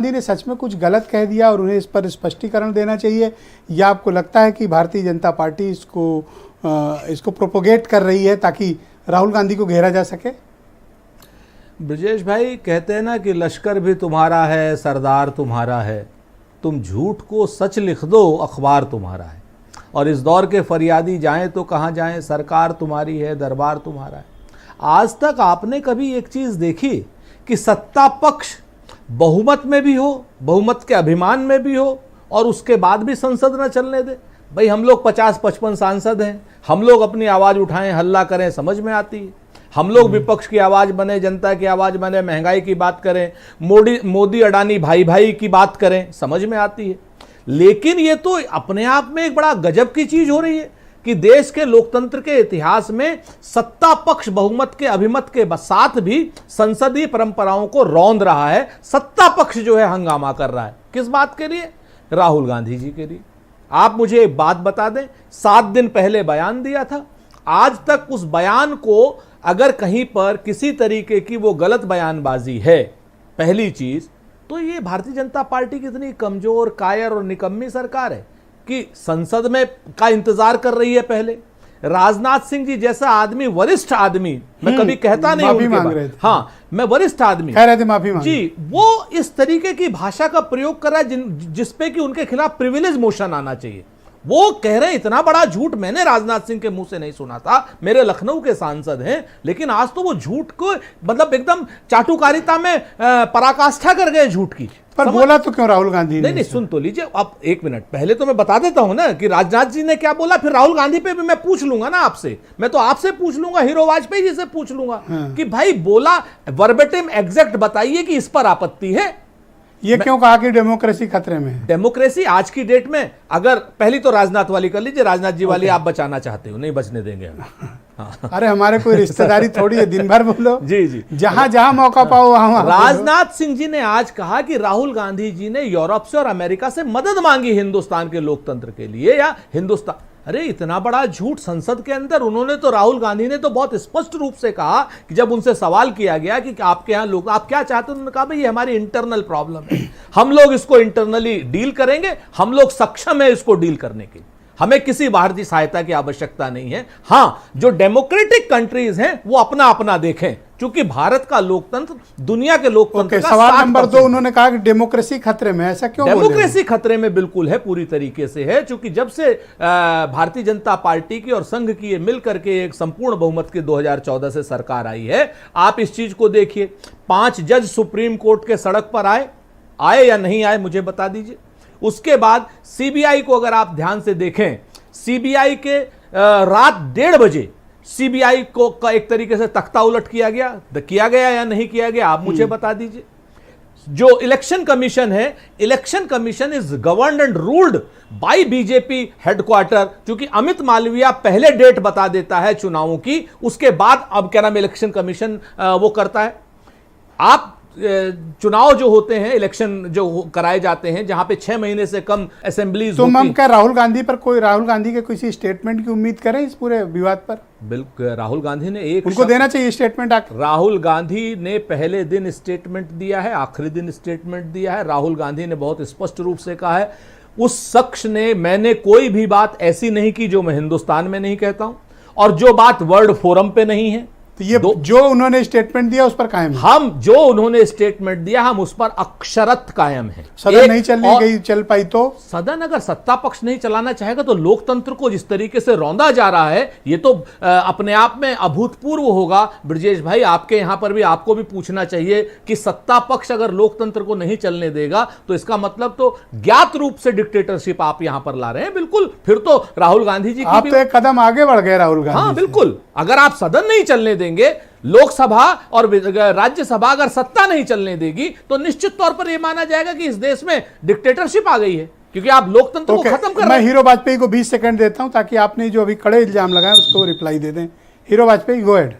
गांधी ने सच में कुछ गलत कह दिया और उन्हें इस पर स्पष्टीकरण देना चाहिए, या आपको लगता है कि भारतीय जनता पार्टी इसको प्रोपोगेट कर रही है ताकि राहुल गांधी को घेरा जा सके? ब्रजेश भाई, कहते हैं ना कि लश्कर भी तुम्हारा है, सरदार तुम्हारा है, तुम झूठ को सच लिख दो, अखबार तुम्हारा है। और इस दौर के फरियादी जाएं तो कहाँ जाएं, सरकार तुम्हारी है, दरबार तुम्हारा है। आज तक आपने कभी एक चीज़ देखी कि सत्ता पक्ष बहुमत में भी हो, बहुमत के अभिमान में भी हो, और उसके बाद भी संसद न चलने दे? भाई, हम लोग 50-55 सांसद हैं, हम लोग अपनी आवाज़ उठाएं, हल्ला करें, समझ में आती है। हम लोग विपक्ष की आवाज़ बने, जनता की आवाज़ बने, महंगाई की बात करें, मोदी अडानी भाई भाई की बात करें, समझ में आती है। लेकिन ये तो अपने आप में एक बड़ा गजब की चीज़ हो रही है कि देश के लोकतंत्र के इतिहास में सत्ता पक्ष बहुमत के अभिमत के साथ भी संसदीय परंपराओं को रौंद रहा है। सत्ता पक्ष जो है हंगामा कर रहा है, किस बात के लिए? राहुल गांधी जी के लिए। आप मुझे एक बात बता दें, 7 दिन पहले बयान दिया था, आज तक उस बयान को अगर कहीं पर किसी तरीके की वो गलत बयानबाजी है, पहली चीज तो ये भारतीय जनता पार्टी की इतनी कमजोर, कायर और निकम्मी सरकार है कि संसद में का इंतजार कर रही है। पहले राजनाथ सिंह जी जैसा आदमी, वरिष्ठ आदमी, मैं कभी कहता नहीं माफी मांग रहे थे, हाँ, मैं वरिष्ठ आदमी कह रहे थे माफी मांग जी, वो इस तरीके की भाषा का प्रयोग कर रहा है जिसपे कि उनके खिलाफ प्रिविलेज मोशन आना चाहिए। वो कह रहे हैं इतना बड़ा झूठ मैंने राजनाथ सिंह के मुंह से नहीं सुना था, मेरे लखनऊ के सांसद हैं, लेकिन आज तो वो झूठ को मतलब एकदम चाटुकारिता में पराकाष्ठा कर गए झूठ की। पर बोला तो क्यों राहुल गांधी ने? नहीं, सुन तो लीजिए। अब एक मिनट, पहले तो मैं बता देता हूं ना कि राजनाथ जी ने क्या बोला, फिर राहुल गांधी पे भी मैं पूछ लूंगा ना आपसे। मैं तो आपसे पूछ लूंगा, हीरो वाजपेयी जी से पूछ लूंगा कि भाई बोला वर्बेटिम एग्जैक्ट बताइए कि इस पर आपत्ति है। ये क्यों कहा कि डेमोक्रेसी खतरे में है? डेमोक्रेसी आज की डेट में, अगर पहली तो राजनाथ वाली कर लीजिए, राजनाथ जी वाली आप बचाना चाहते हो, नहीं बचने देंगे हम। हाँ। अरे हमारे कोई रिश्तेदारी थोड़ी है, दिन भर बोलो। जी जी, जहां जहां मौका पाओ वहां। राजनाथ सिंह जी ने आज कहा कि राहुल गांधी जी ने यूरोप से और अमेरिका से मदद मांगी हिंदुस्तान के लोकतंत्र के लिए, या हिंदुस्तान। अरे इतना बड़ा झूठ संसद के अंदर। उन्होंने तो, राहुल गांधी ने तो बहुत स्पष्ट रूप से कहा कि जब उनसे सवाल किया गया कि आपके यहाँ लोग आप क्या चाहते हैं, उन्होंने कहा भाई ये हमारी इंटरनल प्रॉब्लम है, हम लोग इसको इंटरनली डील करेंगे, हम लोग सक्षम है इसको डील करने के, हमें किसी बाहरी सहायता की आवश्यकता नहीं है। हां, जो डेमोक्रेटिक कंट्रीज हैं वो अपना अपना देखें, क्योंकि भारत का लोकतंत्र दुनिया के लोकतंत्र का सवाल नंबर 2, उन्होंने कहा कि डेमोक्रेसी खतरे में। ऐसा क्यों? डेमोक्रेसी खतरे में बिल्कुल है, पूरी तरीके से है, क्योंकि जब से भारतीय जनता पार्टी की और संघ की मिलकर के एक संपूर्ण बहुमत की 2014 से सरकार आई है, आप इस चीज को देखिए। 5 जज सुप्रीम कोर्ट के सड़क पर आए या नहीं आए मुझे बता दीजिए। उसके बाद सीबीआई को अगर आप ध्यान से देखें, सीबीआई के रात 1:30 बजे सीबीआई को का एक तरीके से तख्ता उलट किया गया या नहीं किया गया, आप मुझे बता दीजिए। जो इलेक्शन कमीशन है, election commission is governed and ruled by BJP headquarter, क्योंकि अमित मालविया पहले डेट बता देता है चुनावों की, उसके बाद अब क्या नाम इलेक्शन कमीशन वो करता है। आप चुनाव जो होते हैं, इलेक्शन जो कराए जाते हैं, जहां पे 6 महीने से कम असेंबलीज तो हम क्या राहुल गांधी के किसी स्टेटमेंट की उम्मीद करें इस पूरे विवाद पर? बिल्कुल, राहुल गांधी ने उनको देना चाहिए स्टेटमेंट। राहुल गांधी ने पहले दिन स्टेटमेंट दिया है, आखिरी दिन स्टेटमेंट दिया है। राहुल गांधी ने बहुत स्पष्ट रूप से कहा है, उस शख्स ने, मैंने कोई भी बात ऐसी नहीं की जो मैं हिंदुस्तान में नहीं कहता हूं, और जो बात वर्ल्ड फोरम पे नहीं है। तो ये जो उन्होंने स्टेटमेंट दिया उस पर कायम है। हम जो उन्होंने स्टेटमेंट दिया, हम उस पर अक्षरत कायम है। सदन नहीं चल पाई तो सदन अगर सत्ता पक्ष नहीं चलाना चाहेगा तो लोकतंत्र को जिस तरीके से रौंदा जा रहा है, ये तो अपने आप में अभूतपूर्व होगा। ब्रजेश भाई, आपके यहां पर भी आपको भी पूछना चाहिए कि सत्ता पक्ष अगर लोकतंत्र को नहीं चलने देगा तो इसका मतलब तो ज्ञात रूप से डिक्टेटरशिप आप यहां पर ला रहे हैं। बिल्कुल, फिर तो राहुल गांधी जी आप तो एक कदम आगे बढ़ गए राहुल गांधी। हाँ बिल्कुल, अगर आप सदन नहीं चलने देंगे, लोकसभा और राज्यसभा अगर सत्ता नहीं चलने देगी, तो निश्चित तौर पर यह माना जाएगा कि इस देश में डिक्टेटरशिप आ गई है, क्योंकि आप लोकतंत्र को खत्म कर रहे हैं। मैं हीरो वाजपेयी को 20 सेकंड देता हूं ताकि आपने जो अभी कड़े इल्जाम लगाए उसको रिप्लाई दे दें। Hero Vajpayee, go ahead.